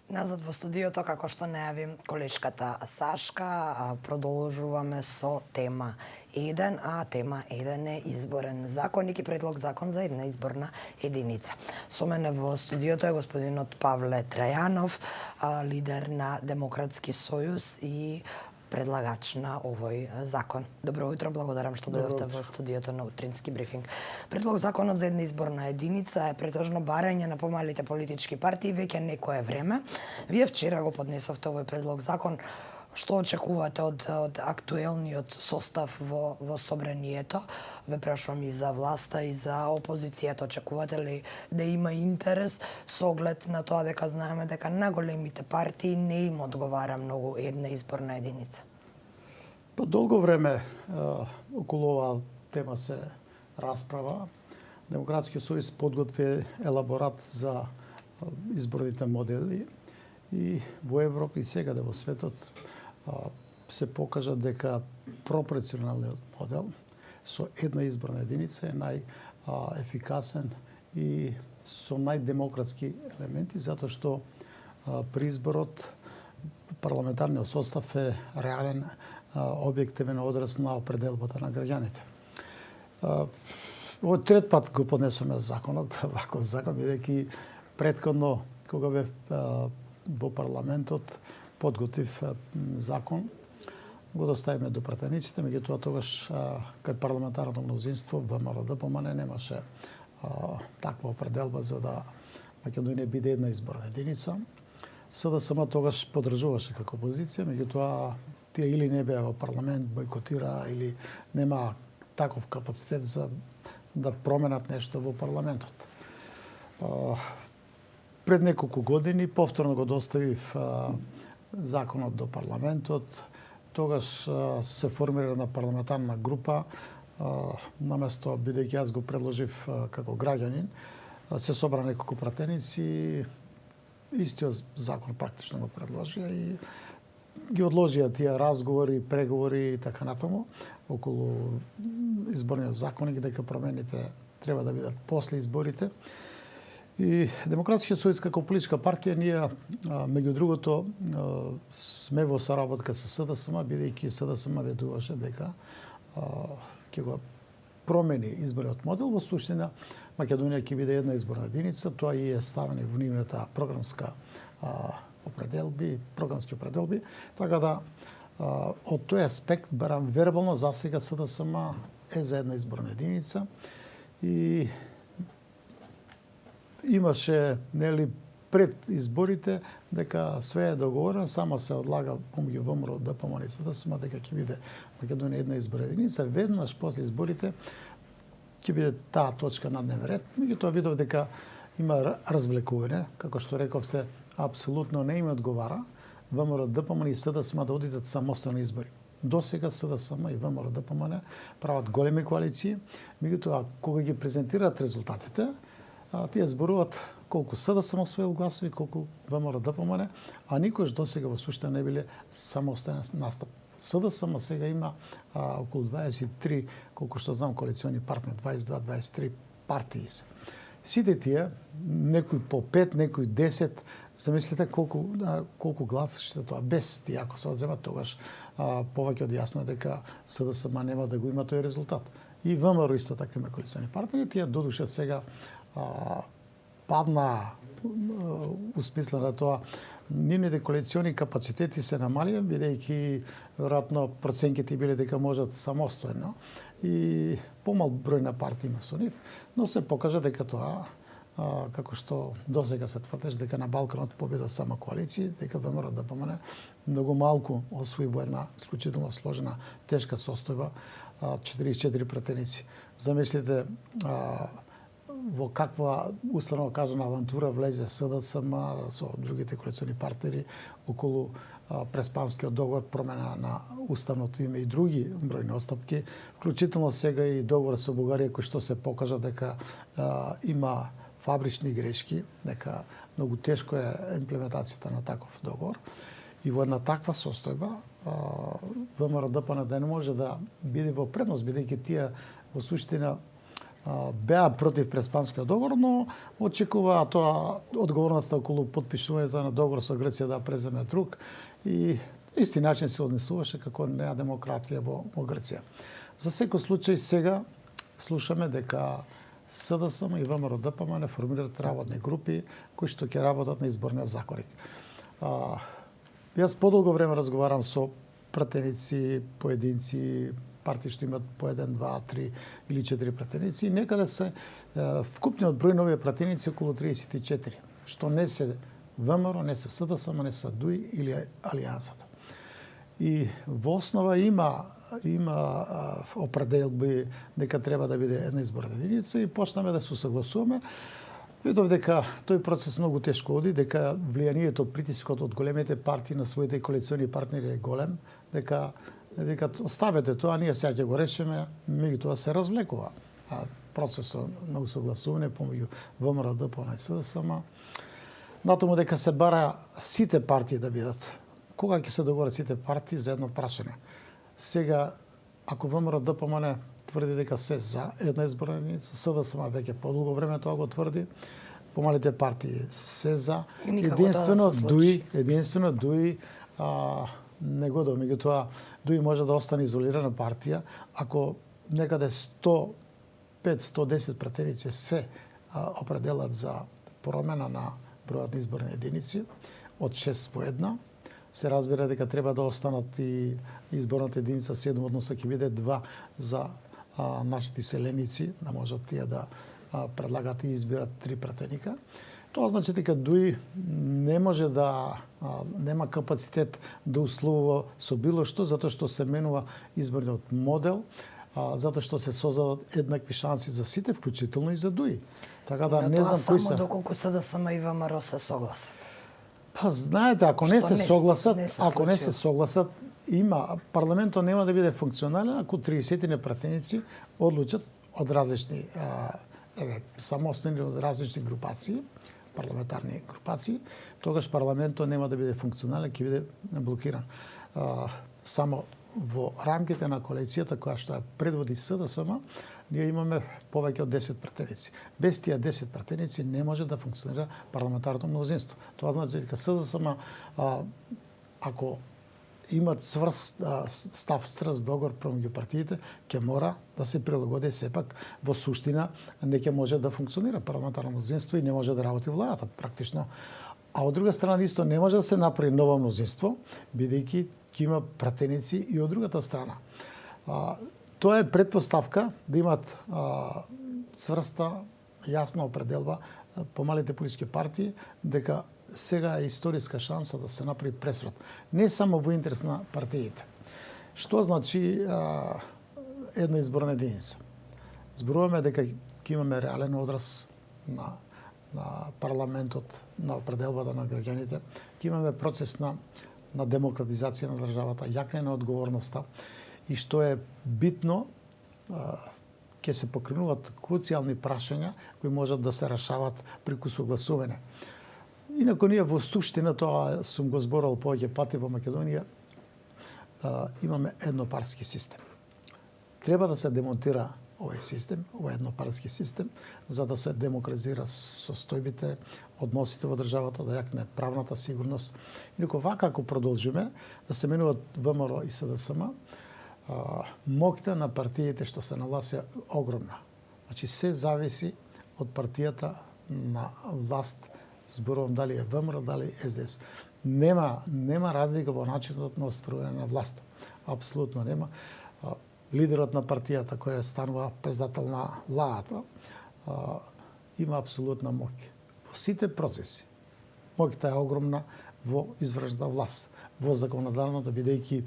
Назад во студиото, како што најавим колешката Сашка, продолжуваме со тема 1, а тема 1 е изборен законник и предлог закон за една изборна единица. Со мене во студиото е господинот Павле Трајанов, лидер на Демократски сојуз и предлагач на овој закон. Добро утро, благодарам што дојдовте во студиото на утрински брифинг. Предлог законот за една изборна единица е претежно барање на помалите политички партии веќе некое време. Вие вчера го поднесовте овој предлог закон. Што очекувате од актуелниот состав во собранието? Ве прашувам и за власта и за опозицијата. Очекувате ли да има интерес со оглед на тоа дека знаеме дека на големите партии не им одговара многу една изборна единица? По долго време околу оваа тема се расправа. Демократски сојуз подготви елаборат за изборните модели и во Европа и сега во светот се покажа дека пропорционалниот модел со една изборна единица е најефикасен и со најдемократски елементи, затоа што при изборот парламентарниот состав е реален, објективен одраз на определбата на граѓаните. Овој трет пат го поднесоме законот, ваков закон, бидејќи претходно кога бев во парламентот подготвив закон, го доставиме до пратениците, меѓутоа тогаш кај парламентарното мнозинство ВМРО-ДПМНЕ немаше таква определба за да Македонија биде една изборна единица. СДСМ тогаш поддржуваше како опозиција, меѓутоа тие или не беа во парламент, бойкотира или нема таков капацитет за да променат нешто во парламентот. Пред неколку години повторно го доставив законот до парламентот. Тогаш се формира една парламентарна група, наместо бидејќи јас го предложив како граѓанин, се собра неколку пратеници, истиот закон практично го предложија и ги одложија тие разговори, преговори и така натаму околу изборниот законник дека промените треба да бидат после изборите. И Демократскиот сојуз како политичка партија ние меѓу другото сме во соработка со СДСМ, бидејќи СДСМ ведуваше дека ќе го промени изборниот модел. Во суштина Македонија ќе биде една изборна единица, тоа и е ставено во нивната програмски определби, така да од тој аспект барам вербално засега СДСМ е за една изборна единица и имаше пред изборите дека све е договорено, само се одлага помеѓу ВМРО, ДПМН и СДСМ дека ќе биде Македонија една изборна единица. Веднаш после изборите ќе биде таа точка на дневен ред. Меѓутоа видов дека има развлекување, како што рековте, апсолутно не им одговара ВМРО, ДПМН и СДСМ да одидат самостојно избори. Досега СДСМ и ВМРО, ДПМН прават големи коалиции, меѓутоа кога ги презентираат резултатите, тие зборуваат колку СДСМ освоил гласови, колку ВМРО, ДПМН, а никош досега во суштина не биле самостоен настап. СДСМ сега има околу 23, колку што знам, коалициони партнери, 22-23 партии се. Сите тие, некои по 5, некои 10, замислете колку гласачите тоа без тие, ако се одземат тогаш повеќе од јасно дека СДСМ нема да го има тој резултат. И ВМРО исто така има коалициони партнери, тие додуша сега падна усмисла на тоа нивните коалициони капацитети се намалија, бидејќи веројатно проценките биле дека можат самостојно и помал број на партии има со нив, но се покажа дека тоа како што досега се тврдеше дека на Балканот победат само коалиции, дека ВМРО, ДПМН многу малку освои во една исклучително сложена тешка состојба 44 пратеници. Замислите во каква условно кажана авантура влезе СДСМ со другите коалициони партнери околу преспанскиот договор, промена на уставното име и други бројни отстапки, вклучително сега и договор со Бугарија кој што се покажа дека има фабрични грешки, дека многу тешко е имплементацијата на таков договор. И во една таква состојба ВМРО ДПМН да не може да биде во предност, бидејќи тие во суштина беа против Преспанскиот договор, но очекуваа тоа одговорноста околу потпишувањето на договор со Грција да преземе друг и исти начин се однесуваше како неа демократија во Грција. За секој случај сега слушаме дека СДСМ и ВМРО ДПМН формираат работни групи кои што ќе работат на изборниот законник. Јас подолго време разговарам со пратеници, поединци, партии што имат по 1, 2, 3 или 4 пратеници и некаде се вкупниот број нови пратеници околу 34, што не се ВМРО, не се СДСМ, не се ДУИ или Алијансата. И во основа има определби дека треба да биде една изборна единица и почнаме да се усогласуваме. Видов дека тој процес многу тешко оди, дека влијанието, притискот од големите партии на своите коалициони партнери е голем, дека викат оставете тоа, ние сега ќе го решиме, меѓутоа се развлекува. А процесот на усогласување помеѓу ВМРО, ДПМН и СДСМ, натаму дека се бара сите партии да бидат. Кога ќе се договорат сите партии за едно прашање? Сега, ако ВМРО, ДПМН тврди дека се за една изборна единица, СДСМ веќе подолго време тоа го тврди, помалите партии се за, единствено ДУИ не го до, меѓутоа ДУИ може да остане изолирана партија ако некаде 105-110 пратеници се определат за промена на бројот на изборни единици од 6 во 1, се разбира дека треба да останат и изборната единица 7, односно ќе биде 2 за нашите селеници, да можат тие да предлагат и избират 3 пратеника. Тоа значи дека ДУИ не може да нема капацитет да условува со било што, затоа што се менува изборниот модел, затоа што се создадат еднакви шанси за сите, вклучително и за ДУИ. Така да не знам кои се. Само доколку СДСМ и ВМРО се согласат. Па знаете, ако не се согласат, има парламентот нема да биде функционален ако 30 пратеници одлучат од различни самостојни од различни групации, парламентарни групации, тогаш парламентот нема да биде функционален, ќе биде блокиран. Само во рамките на коалицијата која што ја предводи СДСМ, ние имаме повеќе од 10 пратеници. Без тие 10 пратеници не може да функционира парламентарно мнозинство. Тоа значи дека СДСМ ако имат став договор промеѓу партиите, ќе мора да се прилагоди сепак во суштина не ќе може да функционира парламентарно мнозинство и не може да работи владата практично. А од друга страна исто не може да се направи ново мнозинство, бидејќи ќе има пратеници и од другата страна. Тоа е предпоставка да имат цврста, јасна определба помалите политички партии дека сега е историска шанса да се направи пресврат. Не само во интерес на партиите. Што значи една изборна единица? Зборуваме дека ќе имаме реален одраз на парламентот, на определбата на граѓаните. Ќе имаме процес на демократизација на државата, јакне на одговорноста и што е битно, ќе се покренуваат круцијални прашања кои можат да се решават преку согласување. Инако ние во суштина, тоа сум го зборал повеќе пати во Македонија, имаме еднопартски систем. Треба да се демонтира овој систем, овој еднопартски систем, за да се демократизира состојбите, односите во државата, да јакне правната сигурност. Инако вака ако продолжиме да се менуваат ВМРО и СДСМ, моќта на партиите што се на власт е огромна. Значи се зависи од партијата на власт. Зборувам дали е ВМРО, дали СДС. Нема разлика во начинот на остварување на власт. Апсолутно нема. Лидерот на партијата која станува председател на владата има апсолутна моќ во сите процеси. Моќта е огромна во извршната власт, во законодавната, бидејќи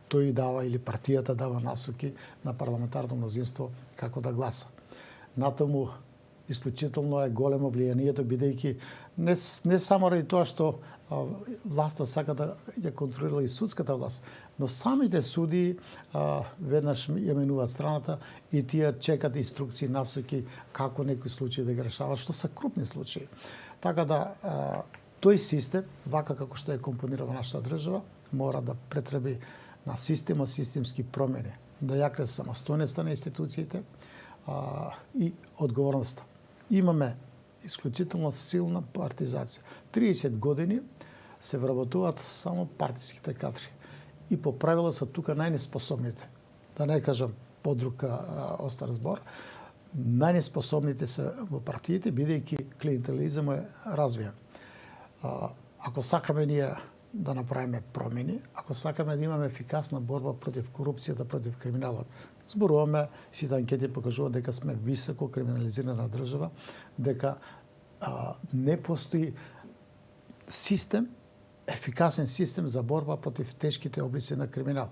тој дава или партијата дава насоки на парламентарно мнозинство како да гласа. Натаму исклучително е големо влијанието, бидејќи не само ради тоа што власта сака да ја контролира и судската власт, но самите судии веднаш ја менуваат страната и тие чекат инструкции, насоки како некои случаи да ги решават, што се крупни случаи. Така да тој систем, вака како што е компонирана нашата држава, мора да претреби на системски промени, да јакне самостојноста на институциите, и одговорноста. Имаме исклучително силна партизација. 30 години се вработуваат само партиските кадри. И по правило се тука најнеспособните. Да не кажам подруг остар збор, најнеспособните се во партиите, бидејќи клиентелизмот е развиен. Ако сакаме ние да направиме промени, ако сакаме да имаме ефикасна борба против корупцијата, против криминалот, зборуваме, сите анкети покажуваат дека сме високо криминализирана држава, дека не постои систем, ефикасен систем за борба против тешките облици на криминал.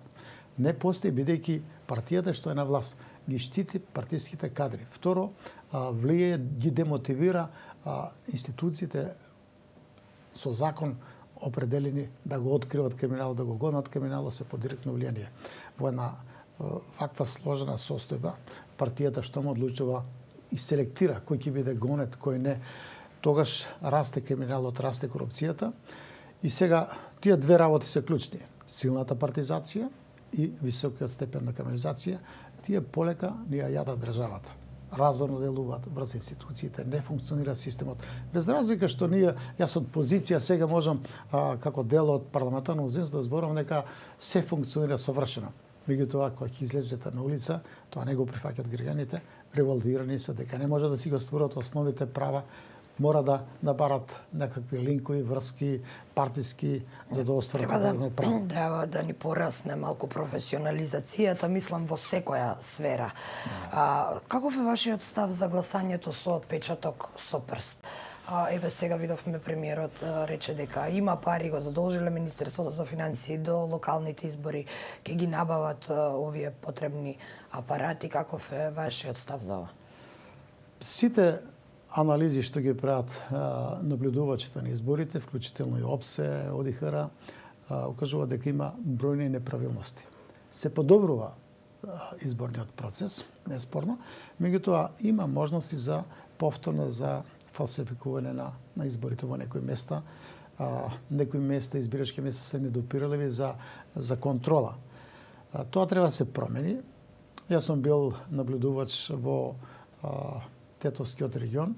Не постои, бидејќи партијата што е на власт ги штити партиските кадри. Второ, влијае, ги демотивира институциите со закон определени да го откриват криминалот, да го гонат криминалот, се под директно влијание. Во една ваква сложена состојба, партијата што му одлучува и селектира кој ќе биде гонет, кој не, тогаш расте криминалот, расте корупцијата. И сега тие две работи се клучни. Силната партизација и високиот степен на криминализација, тие полека ни ја јадат државата. Разорно делуваат врз институциите, не функционира системот. Без разлика што ние, јас од позиција сега можам како дел од парламентарно мнозинство да зборам дека се функционира совршено. Меѓутоа, кога ќе излезете на улица, тоа не го прифаќаат граѓаните, револтирани се дека не може да си го стварат основните права, мора да барат некакви линкови, врски, партиски, за да остварат Треба да ни порасне малку професионализацијата, мислам, во секоја сфера. Каков е вашиот став за гласањето со отпечаток со прст? Еве сега видовме премиерот рече дека има пари, го задолжиле Министерството за финансии до локалните избори, ќе ги набават овие потребни апарати. Каков е вашиот став за ова? Сите анализи што ги прават наблюдувачите на изборите, вклучително и ОПСЕ, ОДИХР, укажува дека има бројни неправилности. Се подобрува изборниот процес, неспорно, меѓутоа има можности за повторно за фалсификување на изборите во некои места. Некои места, избирачки места се недопиралеви за контрола. Тоа треба да се промени. Јас сум бил наблюдувач во Тетовскиот регион.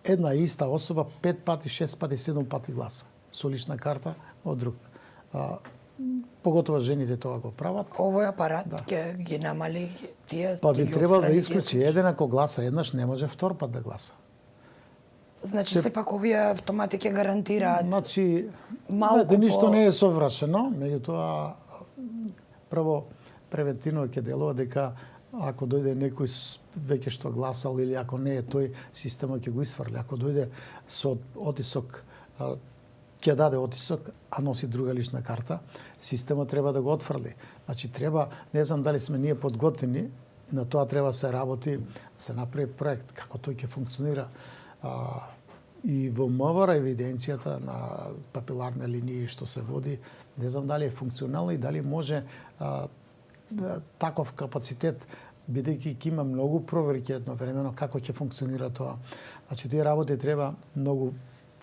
Една иста особа 5 пати, 6 пати, 7 пати гласа со лична карта од друг. Поготово жените тоа го прават. Овој апарат ќе ги намали тие. Па би требал да исклучи еден ако гласа еднаш, не може втор пат да гласа. Значи сепак овие автомати ќе гарантираат. Значи малку ништо не е совршено, меѓутоа прво превентивно ќе делува дека ако дојде некој веќе што гласал или ако не е тој, системот ќе го исфрли. Ако дојде со отисок, ќе даде отисок, а носи друга лична карта, системот треба да го отфрли. Значи треба, не знам дали сме ние подготвени, на тоа треба се работи, се направи проект како тој ќе функционира. И во МВР евиденцијата на папиларни линии што се води, не знам дали е функционално и дали може таков капацитет, бидејќи ќе има многу проверки едновремено како ќе функционира тоа. Значи тие работи треба многу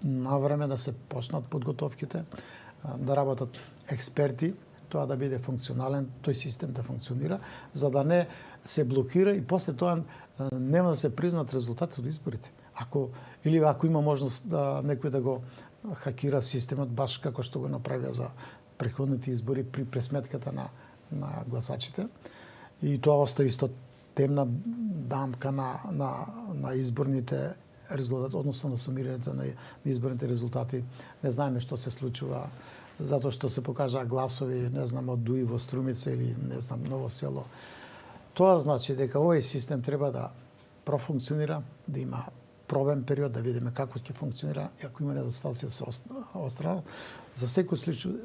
навреме да се почнат подготовките, да работат експерти, тоа да биде функционален, тој систем да функционира, за да не се блокира и после тоа нема да се признат резултати од изборите. Ако има можност да некој да го хакира системот, баш како што го направија за претходните избори при пресметката на гласачите, и тоа остави исто темна дамка на изборните резултати, односно на сумирањето на изборните резултати. Не знаеме што се случува, затоа што се покажаа гласови, не знам, од Дуи во Струмица или, не знам, Ново село. Тоа значи дека овој систем треба да профункционира, да има пробен период, да видиме како ќе функционира, и ако има недостатоци да се отстранат. За секој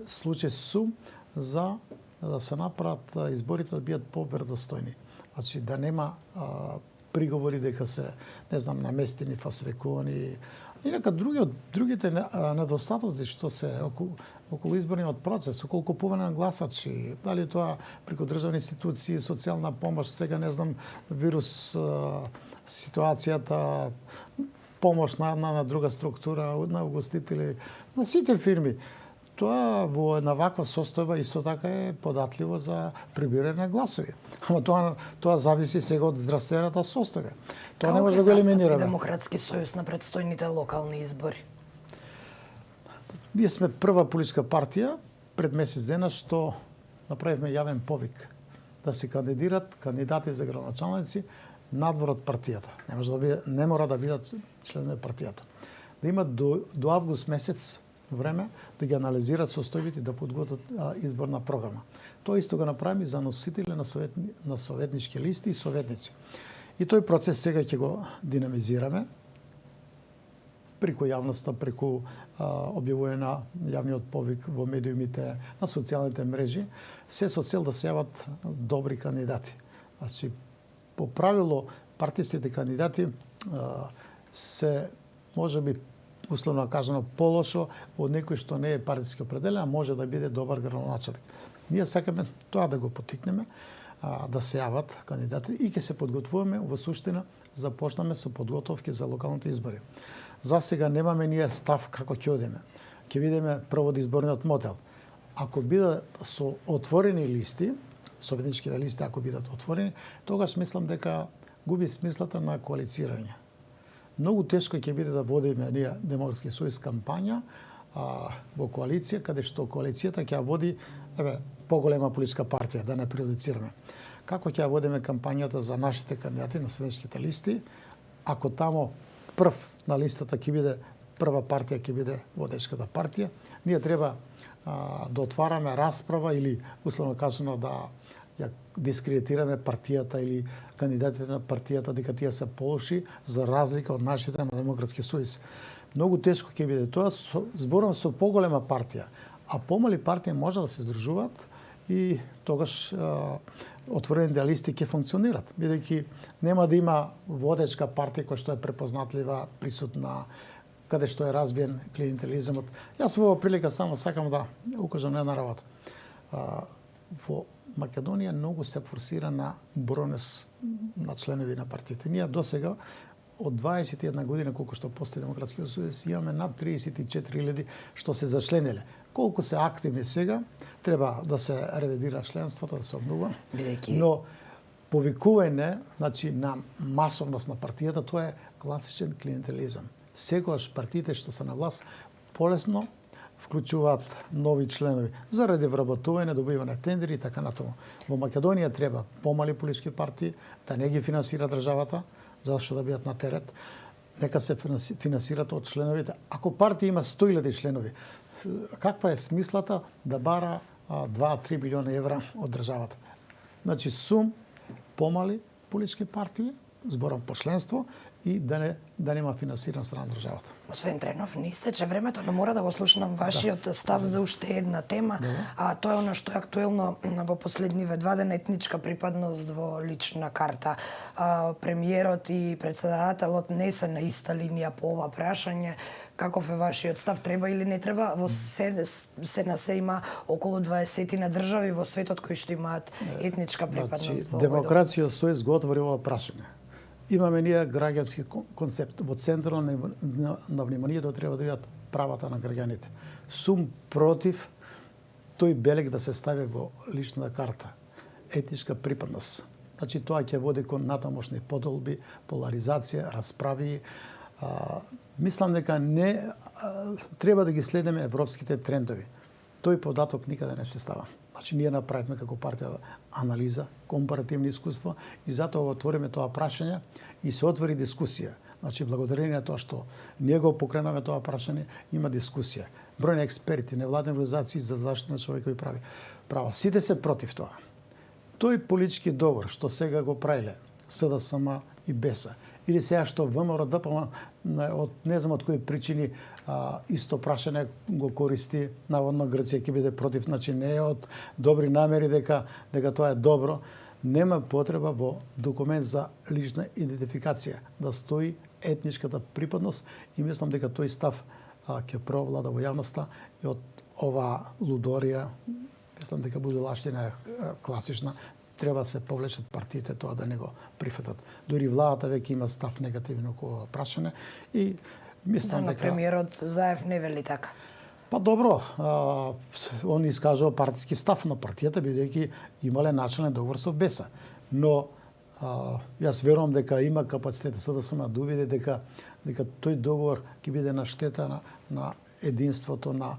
случај сум за да се направат изборите да бидат поверодостојни. Значи да нема приговори дека се, не знам, наместени, фалсификувани. И нека другите недостатоци што се околу изборниот процес, околу купување на гласачи, дали тоа преку државни институции, социјална помош, сега не знам, вирус ситуацијата, помош на друга структура, на угостители, на сите фирми. Тоа во една ваква состојба исто така е податливо за прибирање на гласови. Ама тоа зависи сега од здравствената состојба. Тоа не може да го елиминираме. Демократски сојуз на предстојните локални избори? Ние сме прва политичка партија пред месец дена што направивме јавен повик да се кандидират кандидати за градоначалници надвор од партијата. Не мора да бидат членови партијата. Да имат до август месец време да ги анализираат состојбите и да подготват изборна програма. Тоа исто го направи за носители на советнички листи и советници. И тој процес сега ќе го динамизираме преку јавноста, преку објавување на јавниот повик во медиумите, на социјалните мрежи, се со цел да се јават добри кандидати. Значи, по правило, партијските кандидати се, може би, условно кажано, полошо од некој што не е партиски определен, а може да биде добар градоначелник. Ние сакаме тоа да го потикнеме, да се јават кандидати и ќе се подготвуваме, во суштина, започнаме со подготовки за локалните избори. За сега немаме ние став како ќе одиме. Ќе видиме прво да изборниот модел. Ако бидат со отворени листи, советничките листи ако бидат отворени, тогаш мислам дека губи смислата на коалицирање. Многу тешко ќе биде да водиме ние Демократски сојуз кампања во коалиција, каде што коалицијата ќе води поголема политичка партија, да не прejudicираме. Како ќе водиме кампањата за нашите кандидати на советничките листи, ако тамо прв на листата ќе биде прва партија, ќе биде водечката партија, ние треба да отвараме расправа или условно кажано да ја дискредитираме партијата или кандидатите на партијата дека тие се полоши за разлика од нашите на Демократски сојуз. Многу тешко ќе биде тоа, зборам со поголема партија, а помали партии може да се здружуваат и тогаш отворените листи ќе функционират, бидејќи нема да има водечка партија која што е препознатлива, присутна, каде што е развиен клиентелизмот. Јас во оваа прилика само сакам да укажам на една работа. Во Македонија многу се форсира на бројност на членови на партиите. Ние досега од 21 година колку што постои Демократски сојуз имаме над 34.000 што се зачлениле. Колку се активни сега, треба да се ревидира членството, да се обнува. Но повикување, значи на масовност на партијата, тоа е класичен клиентелизам. Секогаш партиите што се на власт полесно вклучуваат нови членови заради вработување, добивање тендери и така натаму. Во Македонија треба помали политички партии да не ги финансира државата, зашто да бидат на терет. Нека се финансират од членовите. Ако партија има 100.000 членови, каква е смислата да бара 2-3 милиона евра од државата? Значи сум помали политички партии, зборам по членство, и да нема финансиран страна на државата. Господин Тренов, не истече времето, но мора да го слушнам вашиот став за уште една тема, а тоа е она што е актуелно во последниве 2 дена, етничка припадност во лична карта. Премиерот и председателот не се на иста линија по ова прашање. Каков е вашиот став? Треба или не треба? Во се има околу 20 на држави во светот кои што имаат етничка припадност. Значи, Демократскиот сојуз го отвори ова прашање. Имаме ние граѓански концепт. Во центарот на вниманието треба да бидат правата на граѓаните. Сум против тој белег да се стави во личната карта. Етничка припадност. Значи тоа ќе води кон натамошни подолби, поларизација, расправи. Мислам дека не треба да ги следиме европските трендови. Тој податок никаде не се става. Значи, ние направивме како партија анализа, компаративни искуства и затоа го отвориме тоа прашање и се отвори дискусија. Значи, благодарение на тоа што ние го покренаме тоа прашање, има дискусија. Бројни експерти, невладени организации за заштита на човекови права. Сите се против тоа. Тој политички договор што сега го правиле СДСМ и БЕСА, или сега што ВМРО ДПМ од не знам од кои причини исто прашање го користи, наводно Грција ќе биде против, значи не е од добри намери дека тоа е добро. Нема потреба во документ за лична идентификација да стои етничката припадност и мислам дека тој став ќе провлада во јавноста и од ова лудорија, мислам дека будилаштина е класична, треба да се повлечат партиите тоа да не го прифатат. Дури владата веќе има став негативно околу прашање и мислам дека премиерот Заев не вели така. Па добро, он искажува партиски став на партијата, бидејќи имале начален договор со БЕСА. Но јас верувам дека има капацитет СДСМ да увиде дека тој договор ќе биде на штета на единството, на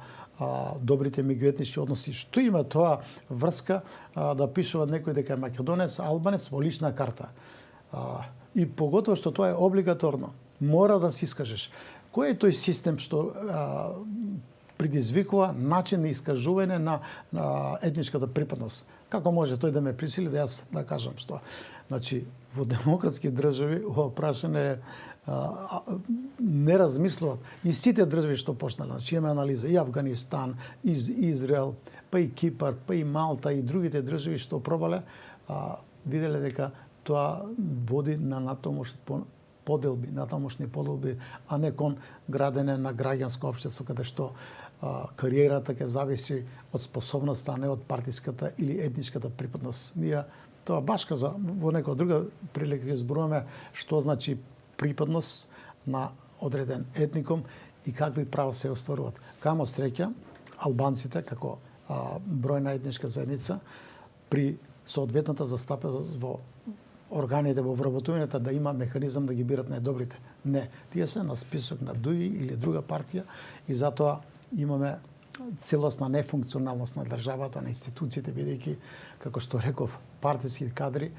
добрите меѓуетнички односи. Што има тоа врска да пишува некој дека е македонец, албанец во лична карта. И поготово што тоа е облигаторно. Мора да се искажеш. Кој е тој систем што предизвикува начин на искажување на етничката припадност? Како може тој да ме присили да јас да кажам што? Значи, во демократски држави ова прашање не размислуваат. И сите држави што почнале, значи имаме анализа и Авганистан, и Израел, па и Кипар, па и Малта и другите држави што пробале, виделе дека тоа води на натамошни поделби, а не кон градене на граѓанско општество каде што кариерата ќе зависи од способноста, а не од партиската или етничката припадност. Ние тоа баш каза во некоја друга прилика ќе зборуваме што значи припадност на одреден етникум и какви права се остваруваат. Камо среќа, албанците како бројна етничка заедница при соодветната застапеност во органите во вработувањето да има механизам да ги бират најдобрите. Не, тие се на список на ДУИ или друга партија и затоа имаме целосна нефункционалност на државата, на институциите, бидејќи, како што реков, партиски кадри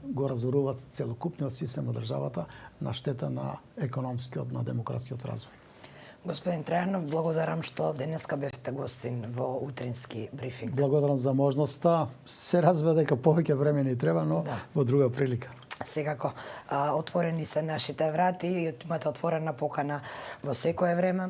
го разоруваат целокупниот систем од државата на штета на економскиот, на демократскиот развој. Господин Трајанов, благодарам што денеска бевте гостин во утрински брифинг. Благодарам за можноста. Се разбира дека повеќе време ни треба, но во друга прилика. Секако, отворени се нашите врати и имате отворена покана во секое време.